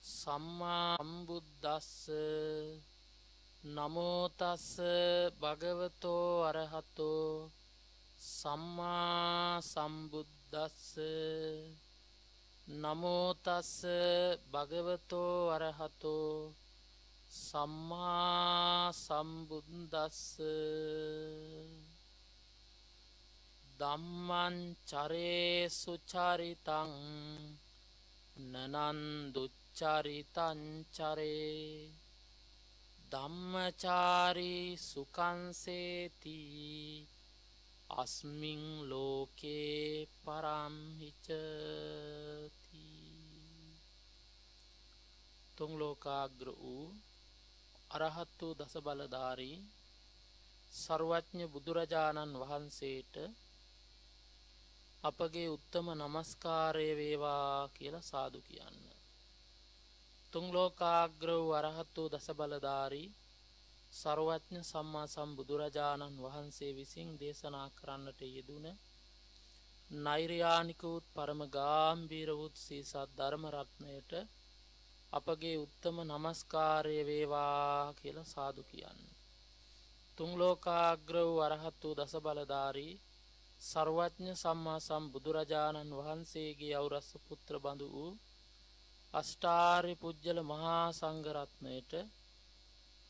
සම්මා සම්බුද්දස්ස නමෝ තස්ස භගවතෝ අරහතෝ සම්මා සම්බුද්දස්ස නමෝ තස්ස භගවතෝ අරහතෝ සම්මා සම්බුද්දස්ස ධම්මං චරේසු චරිතං නනන්දුච්චරිතං චරේ ධම්මචාරී සුකංසේති අස්මින් ලෝකේ පරම්හිචති. තුන් ලෝකාග්‍ර වූ අරහත් වූ දස බලධාරී සර්වඥ බුදුරජාණන් වහන්සේට අපගේ උත්තම නමස්කාරය වේවා කියලා සාදු කියන්න. තුන් ලෝකාග්‍ර වූ අරහත් වූ දස බලධාරී සර්වඥ සම්මා සම්බුදුරජාණන් වහන්සේ විසින් දේශනා කරන්නට යෙදුන නෛර්යානික වූත් පරම ගාම්භීර වූත් සීසත් ධර්ම රත්නයට අපගේ උත්තම නමස්කාරය වේවා කියලා සාදු කියන්න. තුන් ලෝකාග්‍ර වූ අරහත් වූ දස බලධාරී සර්වඥ සම්මා සම්බුදුරජාණන් වහන්සේගේ අවුරස්ස පුත්‍ර බඳු වූ අෂ්ටාර්ය පුජ්‍යල මහා සංඝරත්නයට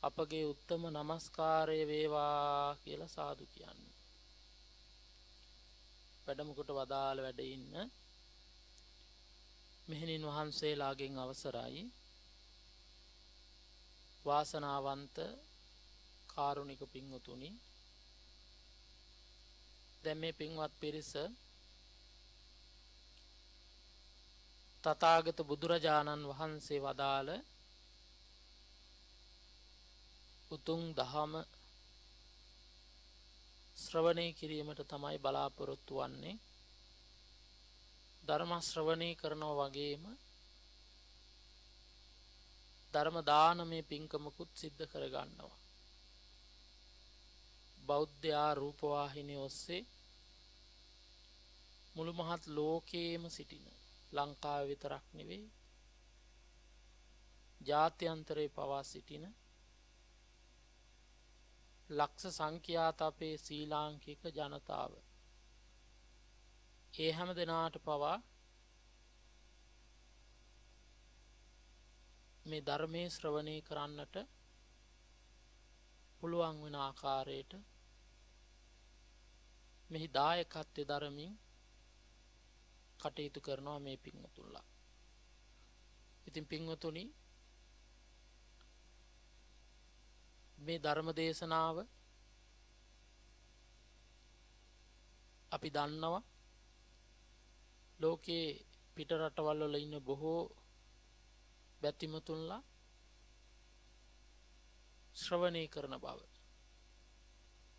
අපගේ උත්තම නමස්කාරය වේවා කියලා සාදු කියන්න. වැඩමකොට වදාළ වැඩ ඉන්න මෙහෙණින් වහන්සේලාගෙන් අවසරයි. වාසනාවන්ත කාරුණික පින්වතුනි, දැන් මේ පින්වත් පිරිස තථාගත බුදුරජාණන් වහන්සේ වදාළ උතුම් දහම ශ්‍රවණය කිරීමට තමයි බලාපොරොත්තු වන්නේ. ධර්ම ශ්‍රවණය කරනවා වගේම ධර්ම දානමය පින්කමකුත් සිද්ධ කරගන්නවා. බෞද්ධයා රූපවාහිනිය ඔස්සේ මුළු මහත් ලෝකයේම සිටින, ලංකාව විතරක් නෙවෙයි ජාත්‍යන්තරයේ පවා සිටින ලක්ෂ සංඛ්‍යාත අපේ ශ්‍රී ලාංකික ජනතාව, ඒ හැම දෙනාට පවා මේ ධර්මයේ ශ්‍රවණය කරන්නට පුළුවන් වෙන ආකාරයට මෙහි දායකත්වය දරමින් කටයුතු කරනවා මේ පින්වතුන්ලා. ඉතින් පින්වතුනි, මේ ධර්ම දේශනාව අපි දන්නවා ලෝකයේ පිට රටවල් වල ඉන්න බොහෝ බැතිමතුන්ලා ශ්‍රවණය කරන බව.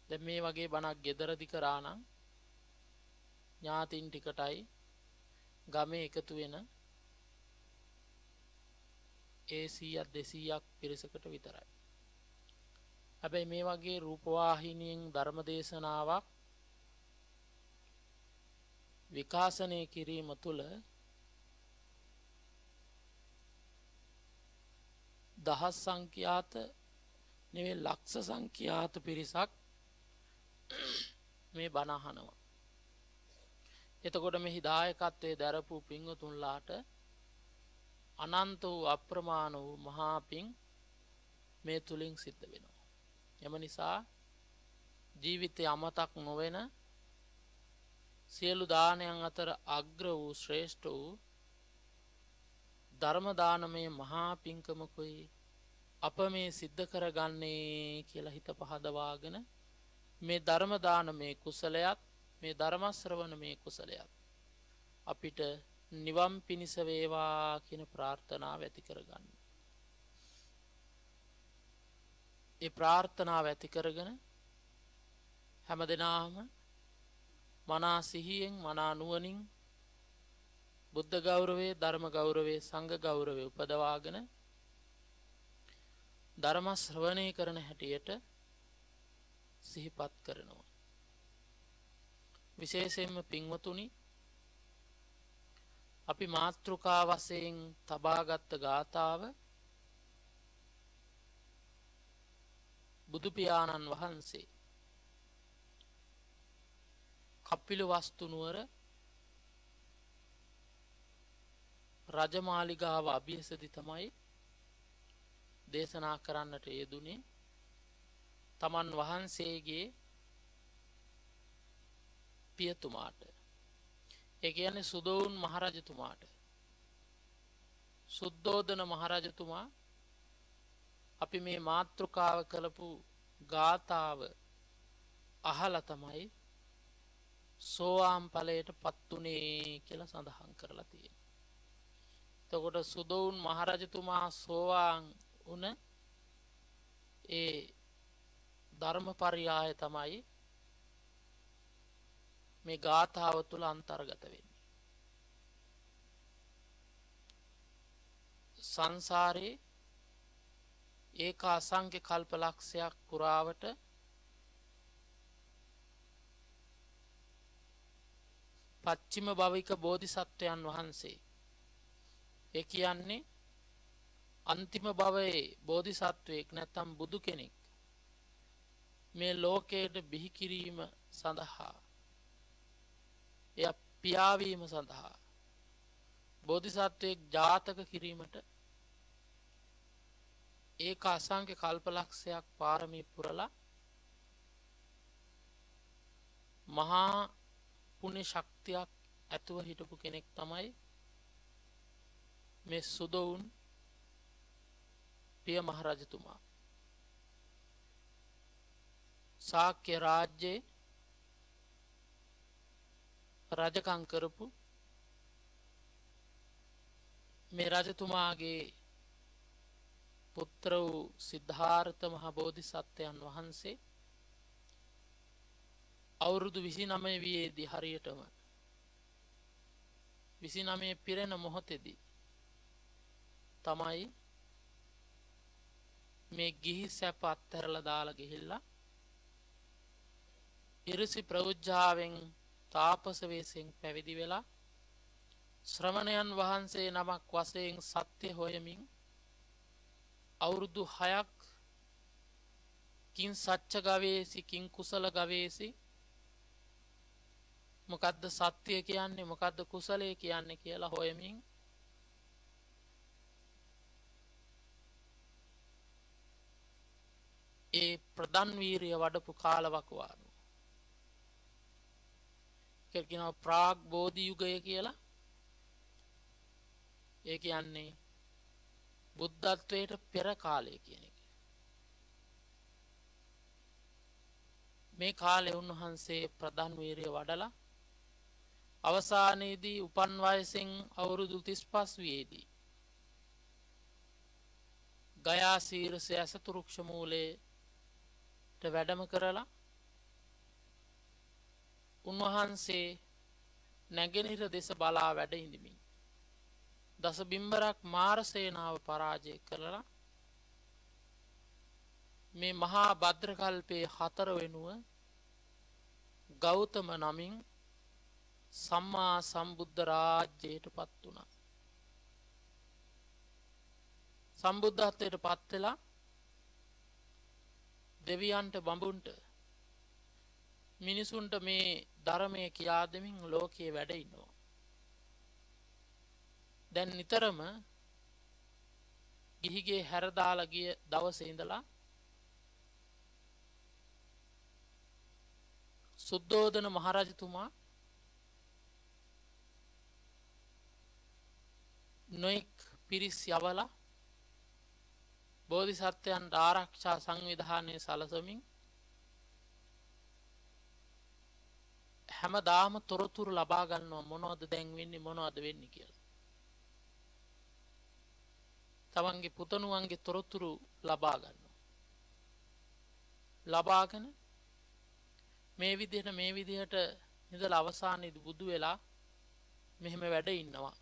දැන් මේ වගේ බණක් ගෙදරදි කරා නම් ඥාතින් ටිකටයි ගමේ එකතු වෙන 100ක් 200ක් පිරිසකට විතරයි. හැබැයි මේ වගේ රූපවාහිනියෙන් ධර්ම දේශනාවක් විකාශනය කිරීම තුළ දහස් සංඛ්‍යාත නෙවෙයි ලක්ෂ සංඛ්‍යාත පිරිසක් මේ බණ අහනවා. එතකොට මෙහි දායකත්වයේ දරපු පින්වතුන්ලාට අනන්ත වූ අප්‍රමාණ වූ මහා පින් මේ තුලින් සිද්ධ වෙනවා. එම නිසා ජීවිතය අමතක් නොවන සියලු දානයන් අතර අග්‍ර වූ ශ්‍රේෂ්ඨ වූ ධර්ම දානමය මහා පින්කමකුයි අප මේ සිද්ධ කරගන්නේ කියලා හිත පහදවාගෙන මේ ධර්ම දානමය කුසලයක්, මේ ධර්ම ශ්‍රවණමය කුසලයක් අපිට නිවන් පිණිස වේවා කියන ප්‍රාර්ථනාව ඇති කරගන්න. ඒ ප්‍රාර්ථනාව ඇති කරගෙන හැමදෙනාම මනා සිහියෙන්, මනා නුවණින් බුද්ධ ගෞරවයේ, ධර්ම ගෞරවයේ, සංඝ ගෞරවයේ උපදවාගෙන ධර්ම ශ්‍රවණය කරන හැටියට සිහිපත් කරනවා. විශේෂයෙන්ම පින්වතුනි, අපි මාතෘකා වශයෙන් තබාගත් ගාථාව බුදු පියාණන් වහන්සේ කපිලවස්තු නුවර රජමාලිගාව අභියසදි තමයි දේශනා කරන්නට යෙදුනේ තමන් වහන්සේගේ පියතුමාට. ඒ කියන්නේ සුදොවුන් මහරජතුමාට. සුද්ධෝදන මහරජතුමා අපි මේ මාතෘකාව කළපු ගාථාව අහලා තමයි සෝවාන් ඵලයට පත් උනේ කියලා සඳහන් කරලා තියෙනවා. එතකොට සුදොවුන් මහරජතුමා සෝවාන් වුණ ඒ ධර්මපරියාය තමයි මේ ගාථාව තුළ අන්තර්ගත වෙන්නේ. සංසාරේ ඒක අසංඛ්‍ය කල්පලක්ෂයක් පුරාවට පච්චිම භවික බෝධිසත්වයන් වහන්සේ ඒ කියන්නේ අන්තිම භවයේ බෝධිසත්වයෙක් නැත්නම් බුදු කෙනෙක් මේ ලෝකයට බිහි කිරීම සඳහා එය පියාවීම සඳහා බෝධිසත්වයෙක් ජාතක කිරීමට ඒක අසංඛ්‍ය කල්පලක්ෂයක් පාරමී පුරලා මහා පුණ්‍ය ශක්තියක් ඇතුව හිටපු කෙනෙක් තමයි මේ සුදොවුන් පිය මහරජතුමා. ශාක්‍ය රාජ්‍යයේ රජකම් කරපු මේ රජතුමාගේ පුත්‍ර වූ සිද්ධාර්ථ මහ බෝධිසත්වයන් වහන්සේ අවුරුදු 29 වියේදී හරියටම 29 පිරෙන මොහොතේදී තමයි මේ ගිහි සැප අත්හැරලා දාලා ගිහිල්ලා ඉරිසි ප්‍රවෘජ්ජාවෙන් තාපස වෙස්යෙන් පැවිදි වෙලා ශ්‍රමණයන් වහන්සේ නමක් වශයෙන් සත්‍ය හොයමින් අවුරුදු 6ක් කිං සච්ච ගවේසි කිං කුසල ගවේසි මොකද්ද සත්‍ය කියන්නේ මොකද්ද කුසලය කියන්නේ කියලා හොයමින් ඒ ප්‍රධාන වීරිය වඩපු කාලවකවානුව ඒක කියනවා ප්‍රාග් බෝධි යුගය කියලා. ඒ කියන්නේ බුද්ධත්වයට පෙර කාලය කියන එක. මේ කාලේ උන්වහන්සේ ප්‍රධාන වීරිය වඩලා අවසානයේදී උපන් වයසෙන් අවුරුදු 35 වියේදී ගයා සීරසේ අසතුරුක්ෂ මූලයට වැඩම කරලා උන්වහන්සේ නැගෙනහිර දෙස බලා වැඩ හිඳමින් දස බිම්බරක් මාර සේනාව පරාජය කරලා මේ මහා භද්‍ර කල්පයේ 4 වෙනුව ගෞතම නමින් සම්මා සම්බුද්ධ රාජ්‍යයට පත් වුණා. සම්බුද්ධත්වයට පත් වෙලා දෙවියන්ට බඹුන්ට මිනිසුන්ට මේ ධර්මය කියා දෙමින් ලෝකයේ වැඩ ඉන්නවා. දැන් නිතරම ගිහිගේ හැරදාලා ගිය දවසේ ඉඳලා සුද්ධෝදන මහරජතුමා නොයෙක් පිරිස් යවලා බෝධිසත්වයන්ට ආරක්ෂා සංවිධානය සලසමින් හැමදාම තොරතුරු ලබා ගන්නවා මොනවද දැන් වෙන්නේ මොනවද වෙන්නේ කියලා. තමන්ගේ පුතණුවන්ගේ තොරතුරු ලබා ගන්නවා. ලබාගෙන මේ විදිහට ඉඳලා අවසානයේදී බුදු වෙලා මෙහෙම වැඩ ඉන්නවා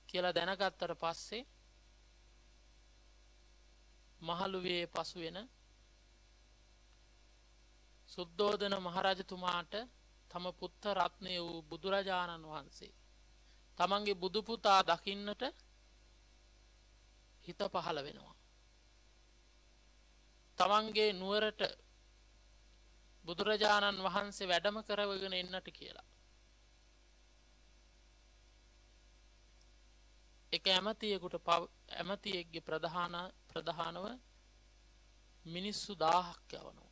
කියලා දැනගත්තට පස්සේ මහලුවේ පසු වෙන සුද්ධෝදන මහරජතුමාට තම පුත්‍ර රත්නය වූ බුදුරජාණන් වහන්සේ තමන්ගේ බුදු පුතා දකින්නට හිත පහළ වෙනවා. තමන්ගේ නුවරට බුදුරජාණන් වහන්සේ වැඩම කරවගෙන එන්නට කියලා. එක ඇමතියෙක්ගේ ප්‍රධානව මිනිස්සු 1000ක් යවනවා.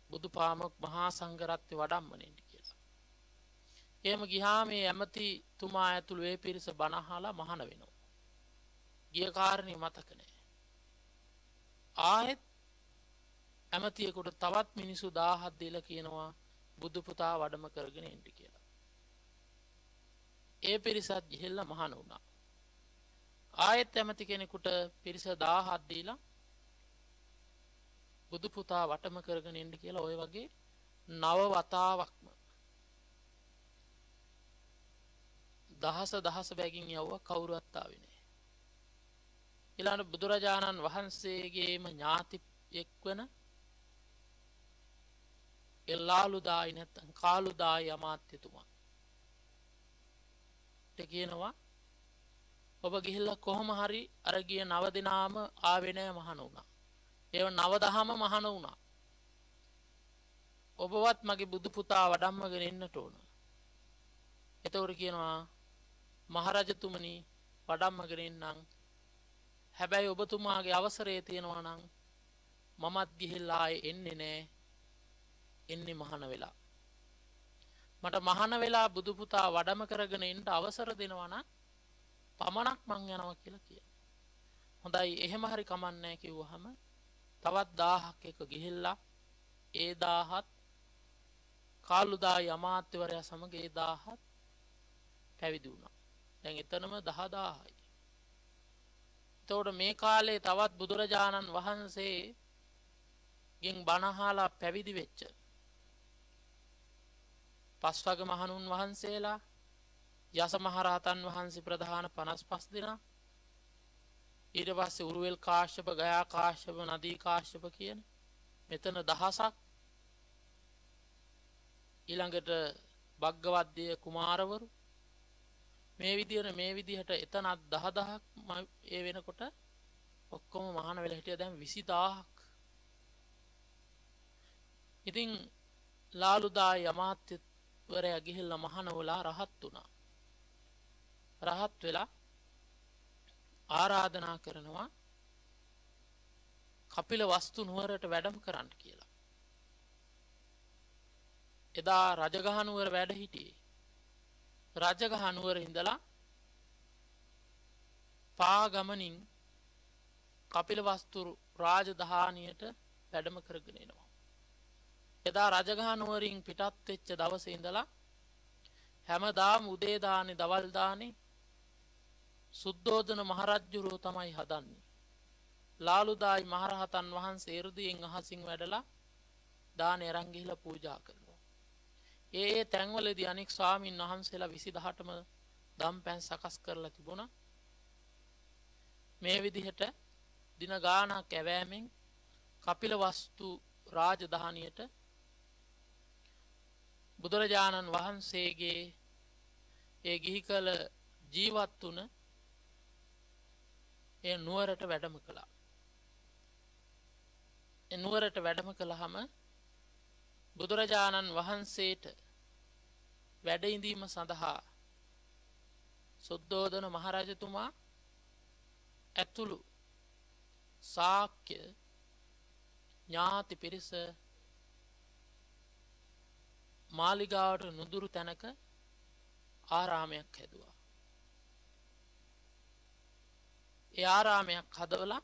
බුදු පාමොක් මහා සංඝරත්නය වඩම්මනෙන්ට කියලා. එහෙම ගියාම මේ ඇමතිතුමා ඇතුළු ඒ පිරිස බණ අහලා මහාන වෙනවා. ගිය කාරණේ මතක නැහැ. ආයෙත් ඇමතියෙකුට තවත් මිනිස්සු 1000ක් දීලා කියනවා බුදු පුතා වඩම කරගෙන එන්න කියලා. ඒ පිරිසත් ගිහිල්ලා මහාන වුණා. ආයෙත් ඇමති කෙනෙකුට පිරිස 1000ක් දීලා බුදු පුතා වටම කරගෙන එන්න කියලා ඔය වගේ 9 වතාවක්ම දහස බැගින් යවුවා කවුරුවත් ආවේ නැහැ. ඊළඟ බුදුරජාණන් වහන්සේගේම ඥාතියෙක් වෙන එල්ලාලුදායි නැත්නම් කාලුදායි අමාත්‍යතුමා කියනවා ඔබ ගිහිල්ලා කොහොම හරි අර ගිය 9 දෙනාම ආවේ නැහැ මහාන වුණා. ඒව 9000ම මහාන වුණා. ඔබවත් මගේ බුදු පුතා වඩම්මගෙන එන්නට ඕන. එතකොට කියනවා මහරජතුමනි වඩම්මගෙන එන්නම්. හැබැයි ඔබතුමාගේ අවසරය තියෙනවා නම් මමත් ගිහිල්ලා ආයේ එන්නේ නැහැ. එන්නේ මහාන වෙලා. මට මහාන වෙලා බුදු පුතා වඩම කරගෙන එන්න අවසර දෙනවා නම් පමණක් මං යනවා කියලා කියනවා. හොඳයි එහෙම හරි කමන්නේ කිව්වහම තවත් 1000ක් එක ගිහිල්ලා ඒ 1000ත් කාලුදායි අමාත්‍යවරයා සමග ඒ 1000ත් පැවිදි වුණා. දැන් එතනම 10000යි. එතකොට මේ කාලේ තවත් බුදුරජාණන් වහන්සේගෙන් බණ අහලා පැවිදි වෙච්ච පස්වග මහණුන් වහන්සේලා යස මහරහතන් වහන්සේ ප්‍රධාන 55 දෙනා ඊට පස්සේ උරුවෙල් කාශ්‍යප ගයා කාශ්‍යප නදී කාශ්‍යප කියන මෙතන දහසක් ඊළඟට භග්ගවද්දේ කුමාරවරු මේ විදිහට එතනත් 10000ක් ඒ වෙනකොට ඔක්කොම මහාන වෙලා හිටියා දැන් 20000ක්. ඉතින් ලාලුදායි අමාත්‍යවරයා ගිහිල්ලා මහාන වෙලා රහත් වුණා. රහත් වෙලා ආරාධනා කරනවා කපිල වස්තු නුවරට වැඩම කරන්න කියලා. එදා රජගහ නුවර වැඩ හිටියේ. රජගහ නුවර ඉඳලා පාගමනින් කපිල වස්තු රාජධානියට වැඩම කරගෙන එනවා. එදා රජගහ නුවරින් පිටත් වෙච්ච දවසේ ඉඳලා හැමදාම උදේ දානේ දවල් දානේ සුද්ධෝදන මහරජුරෝ තමයි හදන්නේ. ලාලුදායි මහරහතන් වහන්සේ 이르දියෙන් අහසින් වැඩලා දානේ අරන් ගිහිලා පූජා කරනවා. ඒ තැන්වලදී අනෙක් ස්වාමින් වහන්සේලා 28ම දම්පැන් සකස් කරලා තිබුණා. මේ විදිහට දින ගාණක් ඇවෑමෙන් කපිල වස්තු රාජධානියට බුදුරජාණන් වහන්සේගේ ඒ ගිහි කල ජීවත් වුණ ඒ නුවරට වැඩම කළා. ඒ නුවරට වැඩම කළාම බුදුරජාණන් වහන්සේට වැඩ ඉඳීම සඳහා සුද්ධෝදන මහරජතුමා ඇතුළු ශාක්‍ය ඥාති පිරිස මාලිගාවට නුදුරු තැනක ආරාමයක් හැදුවා. ඒ ආරාමයක් හදවලා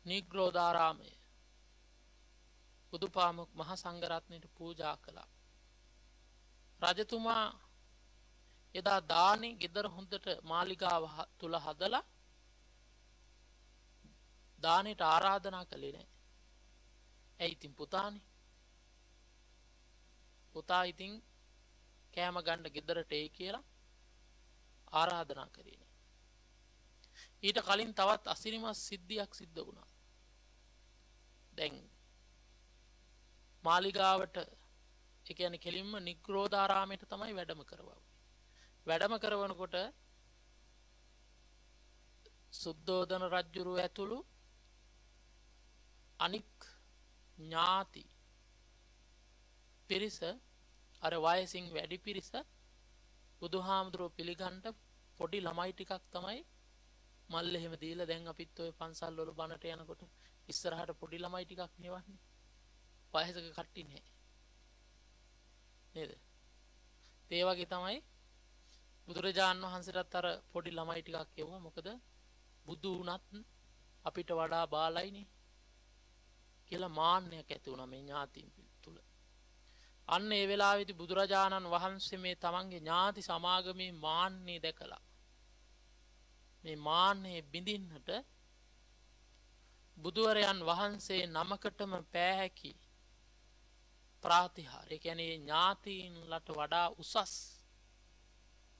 නිග්‍රෝධාරාමය බුදුපාමොක් මහ සංඝරත්නයට පූජා කළා. රජතුමා එදා දානේ ගෙදර හොඳට මාලිගාව තුල හදලා දානෙට ආරාධනා කළේ නැහැ. ඇයි ඉතින් පුතානේ? පුතා ඉතින් කෑම ගන්න ගෙදරට එයි කියලා ආරාධනා කරේ නැහැ. ඊට කලින් තවත් අසිරිමත් සිද්ධියක් සිද්ධ වුණා. දැන් මාලිගාවට ඒ කියන්නේ කෙලින්ම නිග්‍රෝධාරාමයට තමයි වැඩම කරවන්නේ. වැඩම කරවනකොට සුද්ධෝදන රජුරු ඇතුළු අනික් ඥාති පිරිස අර වයසින් වැඩි පිරිස බුදුහාමුදුරුවෝ පිළිගන්න පොඩි ළමයි ටිකක් තමයි මල් එහෙම දීලා දැන් අපිත් ඔය පන්සල් වල බණට යනකොට ඉස්සරහට පොඩි ළමයි ටිකක් නෙවන්නේ. වයසක කට්ටිය නෑ. නේද? ඒ වගේ තමයි බුදුරජාණන් වහන්සේටත් අර පොඩි ළමයි ටිකක් එවුවා. මොකද බුදු වුණත් අපිට වඩා බාලයිනේ කියලා මාන්නයක් ඇති වුණා මේ ඥාතීන් තුල. අන්න ඒ වෙලාවේදී බුදුරජාණන් වහන්සේ මේ තමන්ගේ ඥාති සමාගමේ මාන්නේ දැකලා මේ මාන්නේ බිඳින්නට බුදුවරයන් වහන්සේ නමකටම පෑහැකි ප්‍රාතිහාර. ඒ කියන්නේ ඥාතීන්ලට වඩා උසස්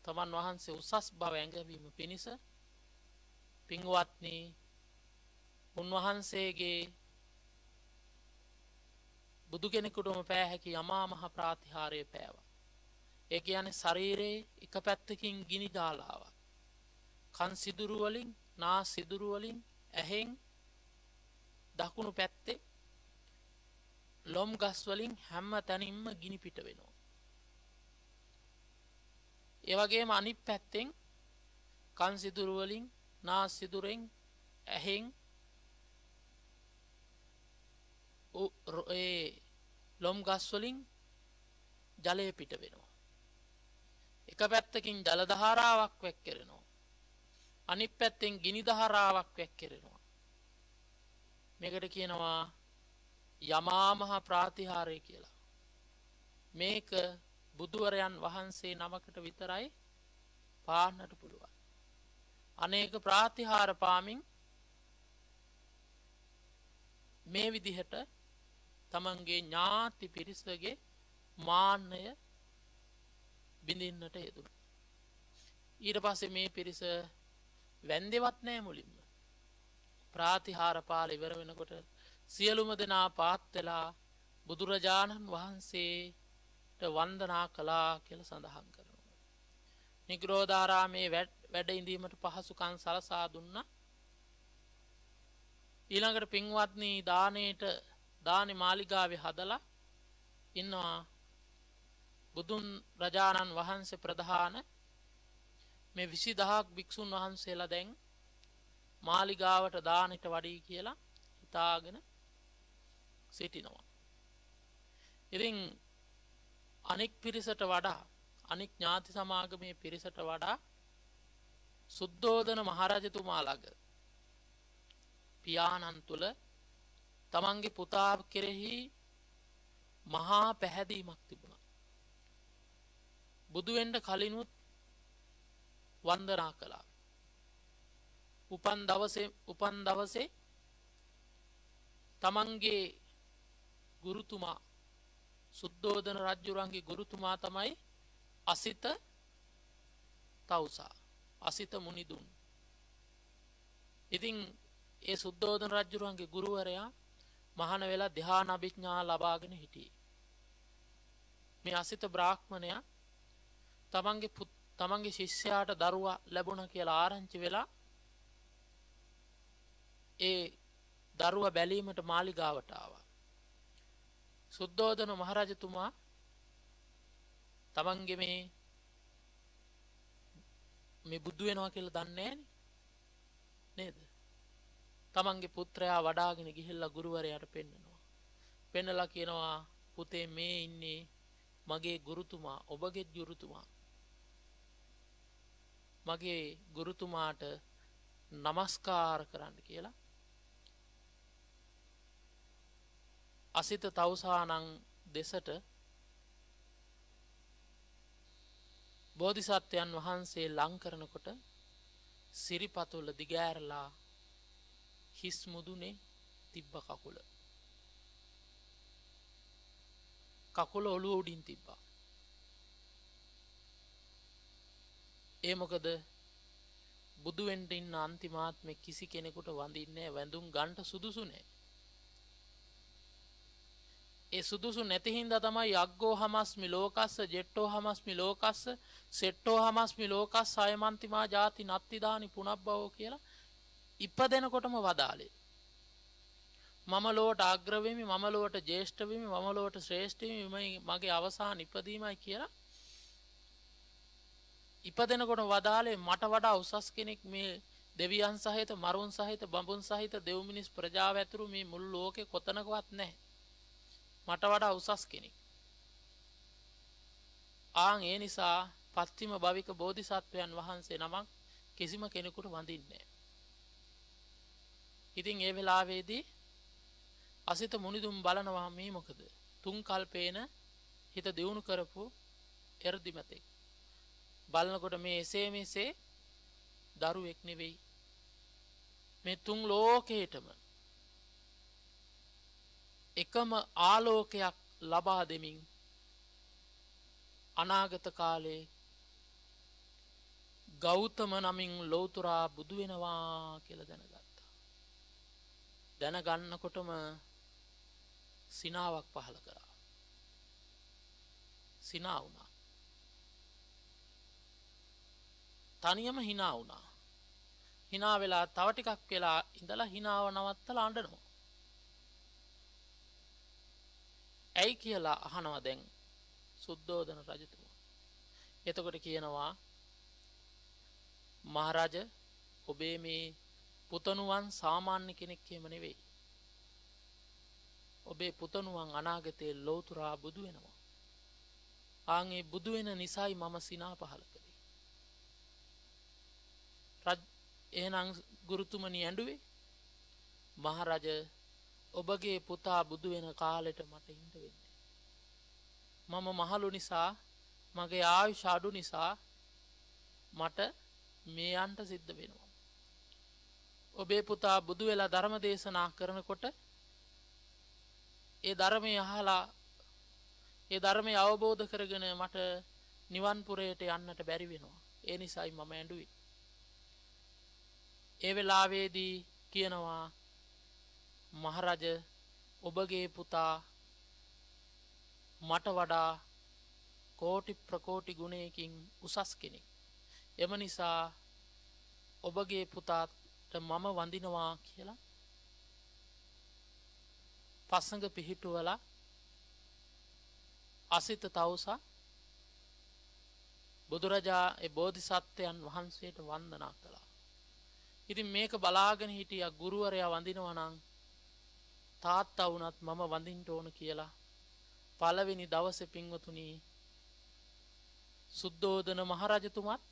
තමන් වහන්සේ උසස් බව ඇඟවීම පිණිස පින්වත්නි උන්වහන්සේගේ බුදු කෙනෙකුටම පෑහැකි යමා මහ ප්‍රාතිහාරය පෑවා. ඒ කියන්නේ ශරීරයේ එක පැත්තකින් ගිනි දාලාවක්. කන් සිදුරු වලින්, නාස් සිදුරු වලින්, ඇහෙන් දකුණු පැත්තේ ලොම් ගස් වලින් හැම තැනින්ම ගිනි පිට වෙනවා. ඒ වගේම අනිත් පැත්තෙන් කන් සිදුරු වලින්, නාස් සිදුරෙන්, ඇහෙන් ඒ ලොම් ගස් වලින් ජලය පිට වෙනවා. එක පැත්තකින් ජල දහරාවක් වැක්කිරෙනවා. අනිත් පැත්තෙන් ගිනි දහරාවක් වැක්කිරෙනවා. මේකට කියනවා යමා මහ ප්‍රාතිහාරය කියලා. මේක බුදුවරයන් වහන්සේ නමකට විතරයි පාන්නට පුළුවන්. අනේක ප්‍රාතිහාර පාමින් මේ විදිහට තමන්ගේ ඥාති පිරිසගේ මාන්නය බිඳින්නට යෙදුණා. ඊට පස්සේ මේ පිරිස වැන්දෙවත් නෑ මුලින්ම. ප්‍රාතිහාර පාල ඉවර වෙනකොට සියලුම දෙනා පාත් වෙලා බුදුරජාණන් වහන්සේට වන්දනා කළා කියලා සඳහන් කරනවා. නිග්‍රෝධාරාමේ වැඩ ඉඳීමට පහසුකම් සලසා දුන්නා. ඊළඟට පින්වත්නි දානේ මාලිගාවේ හදලා ඉන්නවා බුදුන් රජාණන් වහන්සේ ප්‍රධාන මේ 20000ක් භික්ෂුන් වහන්සේලා දැන් මාලිගාවට දානෙට වඩී කියලා හිතාගෙන සිටිනවා. ඉතින් අනෙක් පිරිසට වඩා අනෙක් ඥාති සමාගමේ පිරිසට වඩා සුද්ධෝදන මහරජතුමා ළඟ පියාණන් තුල තමන්ගේ පුතා කෙරෙහි මහා පැහැදීමක් තිබුණා. බුදු වෙන්න කලිනුත් වන්දනා කළා. උපන් දවසේ තමන්ගේ ගුරුතුමා සුද්ධෝදන රජුරන්ගේ ගුරුතුමා තමයි අසිත තවුසා, අසිත මුනිදුන්. ඉතින් ඒ සුද්ධෝදන රජුරන්ගේ ගුරුවරයා මහාන වෙලා ධ්‍යාන අභිඥා ලබාගෙන හිටියේ. මේ අසිත බ්‍රාහ්මණයා තමන්ගේ ශිෂ්‍යයාට දරුවා ලැබුණා කියලා ආරංචි වෙලා ඒ දරුවා බැලීමට මාලිගාවට ආවා. සුද්ධෝදන මහරජතුමා තමන්ගේ මේ බුදු වෙනවා කියලා දන්නේ නේද? තමන්ගේ පුත්‍රයා වඩාගෙන ගිහිල්ලා ගුරුවරයාට පෙන්නනවා. පෙන්නලා කියනවා පුතේ මේ ඉන්නේ මගේ ගුරුතුමා, ඔබගේ ගුරුතුමා. මගේ ගුරුතුමාට නමස්කාර කරන්න කියලා. අසිත තවුසානං දෙසට බෝධිසත්වයන් වහන්සේ ලං කරනකොට සිරිපතුල දිගෑරලා හිස් මුදුනේ තිබ්බ කකුල ඔළුව උඩින් තිබ්බා. ඒ මොකද බුදු වෙන්න ඉන්න අන්තිමාත්මේ කිසි කෙනෙකුට වඳින්නේ වැඳුම් ගන්න සුදුසු නෑ. ඒ සුදුසු නැති හින්දා තමයි යග්ගෝ හමස්මි ලෝකස්ස ජෙට්ටෝ හමස්මි ලෝකස්ස සෙට්ටෝ හමස්මි ලෝකස් සයමන්තිමා ජාති නත්තිදානි පුනබ්බවෝ කියලා ඉපදෙනකොටම වදාලේ. මම ලොවට අග්‍ර වෙමි, මම ලොවට ජේෂ්ඨ වෙමි, මම ලොවට ශ්‍රේෂ්ඨ වෙමි, මගේ අවසාන ඉපදීමයි කියලා ඉපදෙනකොට වදාලේ මට වඩා උසස් කෙනෙක් මේ දෙවියන් සහිත මරුන් සහිත බඹුන් සහිත දෙව් මිනිස් ප්‍රජාව ඇතුළු මේ මුළු ලෝකේ කොතනකවත් නැහැ. මට වඩා උසස් කෙනෙක්. ඒ නිසා පස්තිම භවික බෝධිසත්වයන් වහන්සේ නමක් කිසිම කෙනෙකුට වඳින්නේ නැහැ. ඉතින් ඒ වෙලාවේදී අසිත මුනිදුම් බලනවා මේ මොකද? තුන් කල්පේන හිත දියුණු කරපු එර්දිමතෙක්. බලනකොට මේ එසේ මෙසේ දරුවෙක් නෙවෙයි. මේ තුන් ලෝකේටම එකම ආලෝකයක් ලබා දෙමින් අනාගත කාලේ ගෞතම නමින් ලෞතුරා බුදු වෙනවා කියලා දැනගත්තා. දැනගන්නකොටම සිනාවක් පහළ කරා. සිනා වුණා. තනියම hina වුණා. hina වෙලා තව ටිකක් වෙලා ඉඳලා hinaව නවත්තලා අඬනවා. ඇයි කියලා අහනවා දැන් සුද්ධෝදන රජතුමා. එතකොට කියනවා මහරජ ඔබේ මේ පුතණුවන් සාමාන්‍ය කෙනෙක් එහෙම නෙවෙයි. ඔබේ පුතණුවන් අනාගතයේ ලෞතුරා බුදු වෙනවා. ඒ බුදු වෙන නිසායි මම සිනා පහල කළේ. එහෙනම් ගුරුතුමනි ඇඬුවේ මහරජ ඔබගේ පුතා බුදු වෙන කාලෙට මට ඉන්න වෙන්නේ. මම මහලු නිසා මගේ ආයුෂ අඩු නිසා මට මේ යන්න සිද්ධ වෙනවා. ඔබේ පුතා බුදු වෙලා ධර්ම දේශනා කරනකොට ඒ ධර්මය අහලා ඒ ධර්මය අවබෝධ කරගෙන මට නිවන් පුරයට යන්නට බැරි වෙනවා. ඒ නිසායි මම ඇඬුවේ. ඒ වෙලාවේදී කියනවා මහරජ ඔබගේ පුතා මට වඩා කෝටි ප්‍රකෝටි ගුණයකින් උසස් කෙනෙක්. එම නිසා ඔබගේ පුතාට මම වඳිනවා කියලා පසඟ පිහිටුවලා අසිත තවුසා බුදුරජා ඒ බෝධිසත්වයන් වහන්සේට වන්දනා කළා. ඉතින් මේක බලාගෙන හිටියා ගුරුවරයා වඳිනවා නම් තාත්තා වුණත් මම වඳින්න ඕන කියලා පළවෙනි දවසේ පින්වතුනි සුද්ධෝදන මහරජතුමත්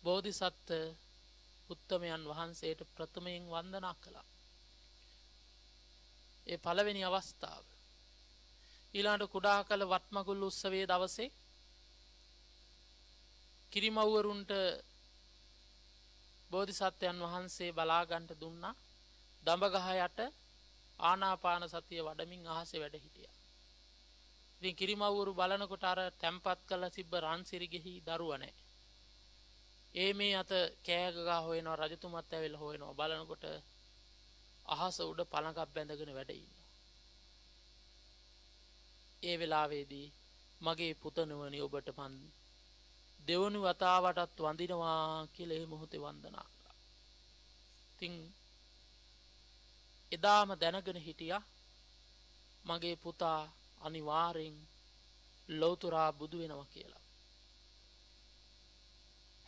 බෝධිසත්ව උත්තමයන් වහන්සේට ප්‍රථමයෙන් වන්දනා කළා. ඒ පළවෙනි අවස්ථාව. ඊළඟට කුඩා කල වත්මගුල් උත්සවයේ දවසේ කිරිමව්වරුන්ට බෝධිසත්වයන් වහන්සේ බලා ගන්නට දුන්නා. දඹගහ යට ආනාපාන සතිය වඩමින් අහසේ වැඩ හිටියා. ඉතින් කිරිමව්වරු බලනකොට අර තැම්පත් කරලා තිබ්බ රන්සිරිගෙහි දරුවා නැහැ. මේ අත කෑ ගගා හොයනවා රජතුමත් ඇවිල්ලා හොයනවා. බලනකොට අහස උඩ පළඟක් බැඳගෙන වැඩ ඉන්නවා. ඒ වෙලාවේදී මගේ පුතණුවනි ඔබට මන් දෙවනි වතාවටත් වඳිනවා කියලා ඒ මොහොතේ වන්දනා කළා. ඉතින් එදාම දැනගෙන හිටියා මගේ පුතා අනිවාර්යෙන් ලෞතුරා බුදු වෙනවා කියලා.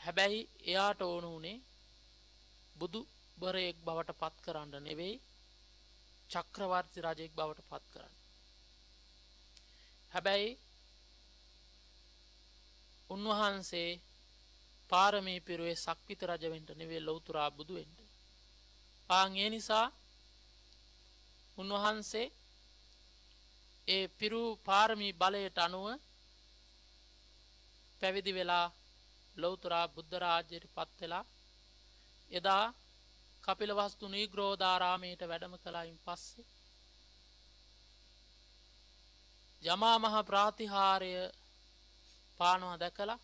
හැබැයි එයාට ඕන උනේ බුදු බරයෙක් බවට පත් කරන්න නෙවෙයි චක්‍රවර්ති රජෙක් බවට පත් කරන්න. හැබැයි උන්වහන්සේ පාරමී පිරුවේ සක්විති රජ වෙන්න නෙවෙයි ලෞතුරා බුදු වෙන්න. ඒ නිසා උන්වහන්සේ ඒ පිරු පාරමී බලයට අනුව පැවිදි වෙලා ලෞතුරා බුද්ධ රාජ්‍යයට පත් වෙලා එදා කපිලවස්තු නීග්‍රෝධාරාමයට වැඩම කළායින් පස්සේ යමා මහ ප්‍රාතිහාර්ය පානවා දැකලා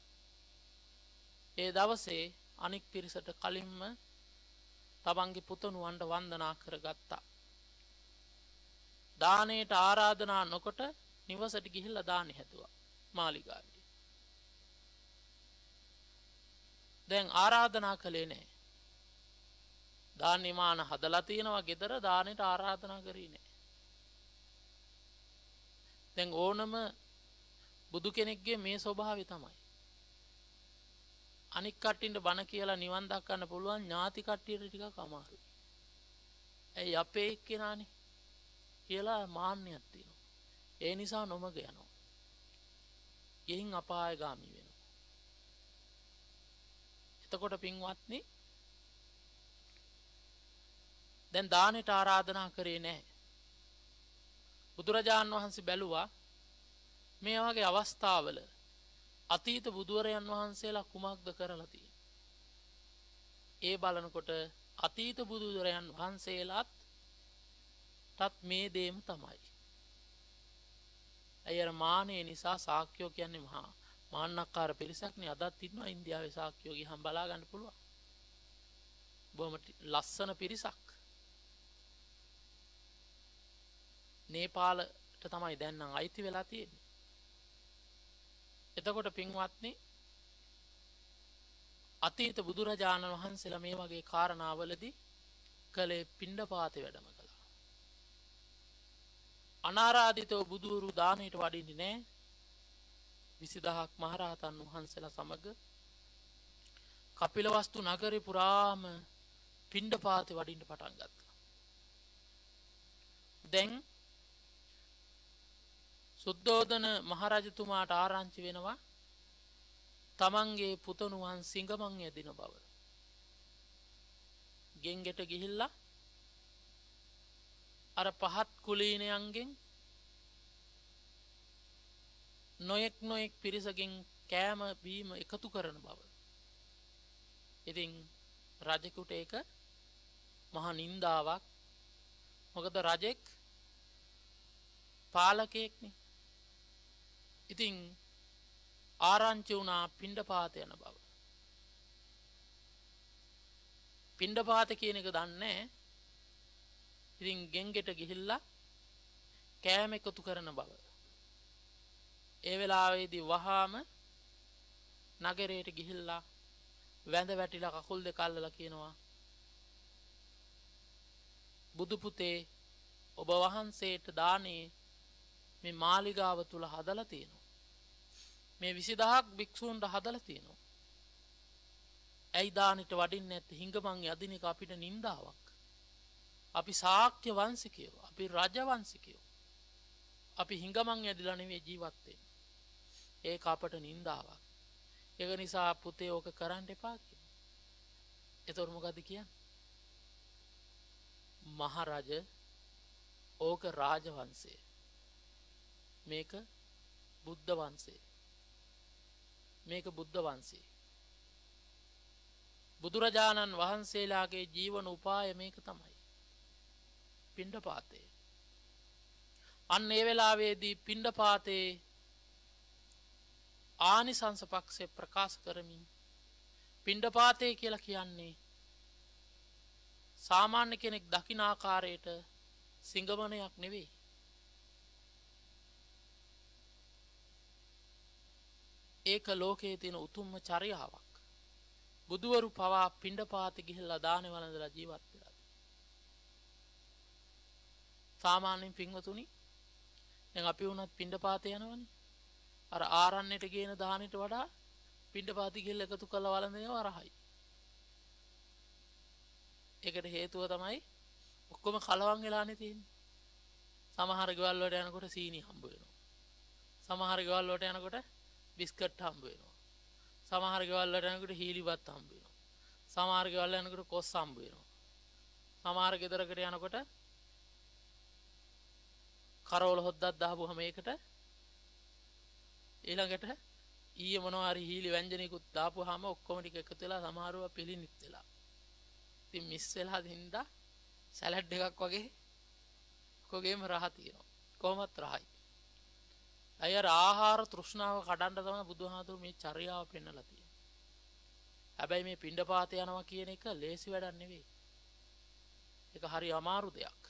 ඒ දවසේ අනික් පිරිසට කලින්ම තමන්ගේ පුතණුවන්ට වන්දනා කරගත්තා. දානයට ආරාධනා නොකොට නිවසට ගිහිල්ලා දානෙ හැදුවා මාලිගාවේ. දැන් ආරාධනා කළේ නැහැ. දානෙමාන හදලා තියෙනවා ගෙදර දානෙට ආරාධනා කරේ නැහැ. දැන් ඕනම බුදු කෙනෙක්ගේ මේ ස්වභාවය තමයි. අනික් කට්ටින්ට බණ කියලා නිවන් දක්වන්න පුළුවන් ඥාති කට්ටියට ටිකක් අමාරුයි. ඇයි අපේ එක්කෙනානේ කියලා මාන්නයක් තියෙනවා. ඒ නිසා නොමග යනවා. ගෙහින් අපායගාමී වෙනවා. එතකොට පින්වත්නි දැන් දානෙට ආරාධනා කරේ නැහැ. බුදුරජාණන් වහන්සේ බැලුවා මේ වගේ අවස්ථාවල අතීත බුදුවරයන් වහන්සේලා කුමක්ද කරලා තියෙන්නේ. ඒ බලනකොට අතීත බුදුවරයන් වහන්සේලාත් මේ දේම තමයි. අයර මානෙ නිසා ශාක්‍යෝ කියන්නේ මහා මාන්නක්කාර පිරිසක්නේ. අදත් ඉන්නවා ඉන්දියාවේ ශාක්‍යෝ ගිහම බලා ගන්න පුළුවන්. බොහොම ලස්සන පිරිසක්. නේපාලට තමයි දැන් නම් අයිති වෙලා තියෙන්නේ. එතකොට පින්වත්නි අතීත බුදුරජාණන් වහන්සේලා මේ වගේ කාරණාවලදී කලේ පිණ්ඩපාතේ වැඩම කළා. අනාරාධිතව බුදුරු දානෙට වඩින්නේ නැහැ. 20000ක් මහරහතන් වහන්සේලා සමග කපිලවස්තු නගරේ පුරාම පිණ්ඩපාතේ වඩින්න පටන් ගත්තා. දැන් සුද්ධෝදන මහරජතුමාට ආරංචි වෙනවා තමන්ගේ පුතණුවන් සිංගමන් යදින බව. ගෙන්ගෙට ගිහිල්ලා අර පහත් කුලීනයන්ගෙන් නොයෙක් පිරිසකින් කෑම බීම එකතු කරන බව. ඉතින් රජෙකුට ඒක මහා නින්දාවක්. මොකද රජෙක් පාලකයෙක්නේ. ඉතින් ආරංචි වුණා පිණ්ඩපාත යන බව. පිණ්ඩපාත කියන එක දන්නේ. ඉතින් ගෙන්ගෙට ගිහිල්ලා කෑම එකතු කරන බව. ඒ වෙලාවේදී වහාම නගරයට ගිහිල්ලා වැඳ වැටිලා කකුල් දෙක අල්ලලා කියනවා බුදු පුතේ ඔබ වහන්සේට දානේ මේ මාලිගාව තුල හදලා තියෙනවා. මේ 20000ක් භික්ෂූන්ට හදලා තියෙනවා. ඇයි දානෙට වඩින්නේ නැත්තේ? හිඟමන් යදින එක අපිට නින්දාවක්. අපි ශාක්‍ය වංශිකයෝ, අපි රජ වංශිකයෝ. අපි හිඟමන් යදිලා නෙවෙයි ජීවත් වෙන්නේ. ඒක අපට නින්දාවක්. ඒක නිසා පුතේ ඕක කරන්න එපා කියනවා. ඒතර මොකද කියන්නේ? මහරජ ඕක රාජවංශය. මේක බුද්ධ වංශය. මේක බුද්ධ වංශය. බුදුරජාණන් වහන්සේලාගේ ජීවන උපාය මේක තමයි. පිණ්ඩපාතේ. අන්න ඒ වෙලාවේදී පිණ්ඩපාතේ ආනිසංස පක්ෂේ ප්‍රකාශ කරමින් පිණ්ඩපාතේ කියලා කියන්නේ සාමාන්‍ය කෙනෙක් දකින ආකාරයට සිංගමනයක් නෙවෙයි. ඒක ලෝකයේ තියෙන උතුම්ම චර්යාවක්. බුදුවරු පවා පිණ්ඩපාතේ ගිහිල්ලා දානේ වළඳලා ජීවත් වෙලා. සාමාන්‍යයෙන් පින්වතුනි දැන් අපි වුණත් පිණ්ඩපාතේ යනවනේ. අර ආරණ්‍යට ගේන දානෙට වඩා පිණ්ඩපාතේ ගිහිල්ලා එකතු කරලා වළඳනවා රහයි. ඒකට හේතුව තමයි ඔක්කොම කලවම් වෙලානේ තියෙන්නේ. සමහර ගෙවල් වලට යනකොට සීනි හම්බ වෙනවා. සමහර ගෙවල් වලට යනකොට බිස්කට් හම්බ වෙනවා. සමහර ගෙවල් වලට යනකොට හීලිවත් හම්බ වෙනවා. සමහර ගෙවල් වල යනකොට කොස් හම්බ වෙනවා. සමහර ගෙදරකට යනකොට කරවල හොද්දක් දාපුවම ඒකට ඊළඟට ඊයේ මොනවා හරි හීලි ව්‍යංජනිකුත් දාපුවාම ඔක්කොම ටික එකතු වෙලා සමහරව පිළිනිත් වෙලා. ඉතින් මිස් වෙලා දින්දා සලාඩ් එකක් වගේ කොගේම රහ තියෙනවා. කොහොමත් රහයි. අයර ආහාර තෘෂ්ණාව කඩන්න තමයි බුදුහාමුදුරු මේ චර්යාව පෙන්නලා තියෙන්නේ. හැබැයි මේ පිණ්ඩපාත යනවා කියන එක ලේසි වැඩක් නෙවෙයි. ඒක හරි අමාරු දෙයක්.